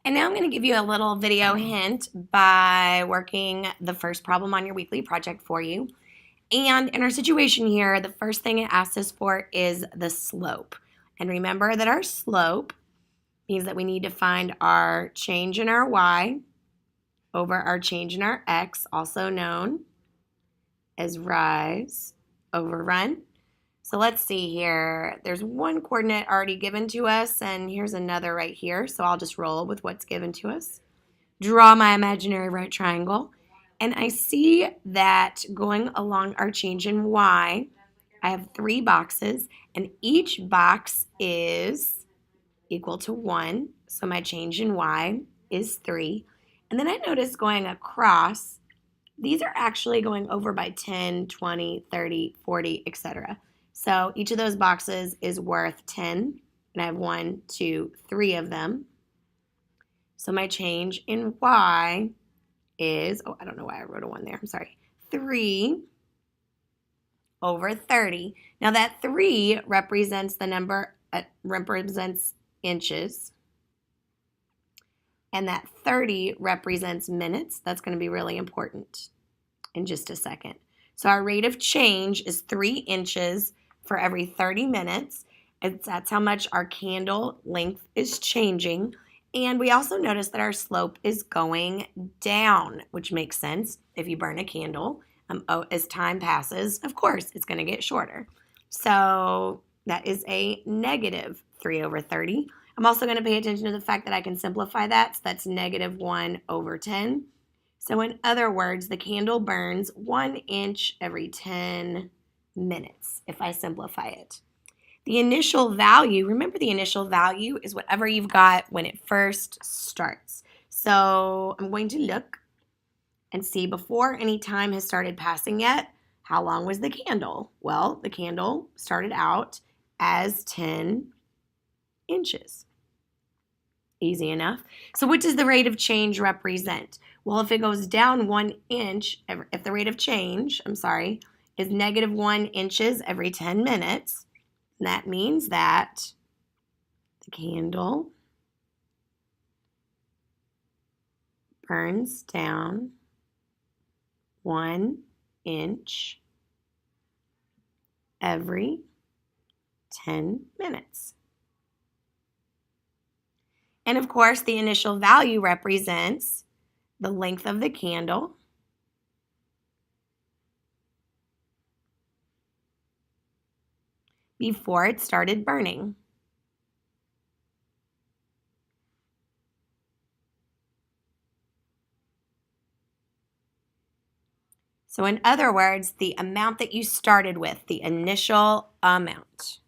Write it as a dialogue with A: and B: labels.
A: And now I'm going to give you a little video hint by working the first problem on your weekly project for you. And in our situation here, the first thing it asks us for is the slope. And remember that our slope means that we need to find our change in our y over our change in our x, also known as rise over run. So let's see here. There's one coordinate already given to us, and here's another right here. So I'll just roll with what's given to us. Draw my imaginary right triangle. And I see that going along our change in y, I have 3 boxes, and each box is equal to 1. So my change in y is 3. And then I notice going across, these are actually going over by 10, 20, 30, 40, etc. So each of those boxes is worth 10, and I have 1, 2, 3 of them. So my change in y is, I don't know why I wrote a 1 there, I'm sorry, 3 over 30. Now that 3 represents the number, represents inches, and that 30 represents minutes. That's going to be really important in just a second. So our rate of change is 3 inches for every 30 minutes. That's how much our candle length is changing. And we also notice that our slope is going down, which makes sense. If you burn a candle, as time passes, of course, it's going to get shorter. So that is a negative 3 over 30. I'm also going to pay attention to the fact that I can simplify that. So that's negative 1 over 10. So in other words, the candle burns 1 inch every 10 minutes, if I simplify it. The initial value, remember the initial value is whatever you've got when it first starts. So I'm going to look and see before any time has started passing yet, how long was the candle? Well, the candle started out as 10 inches. Easy enough. So what does the rate of change represent? Well, if it goes down 1 inch, if the rate of change, is negative 1 inches every 10 minutes, that means that the candle burns down 1 inch every 10 minutes. And of course, the initial value represents the length of the candle before it started burning. So in other words, the amount that you started with, the initial amount.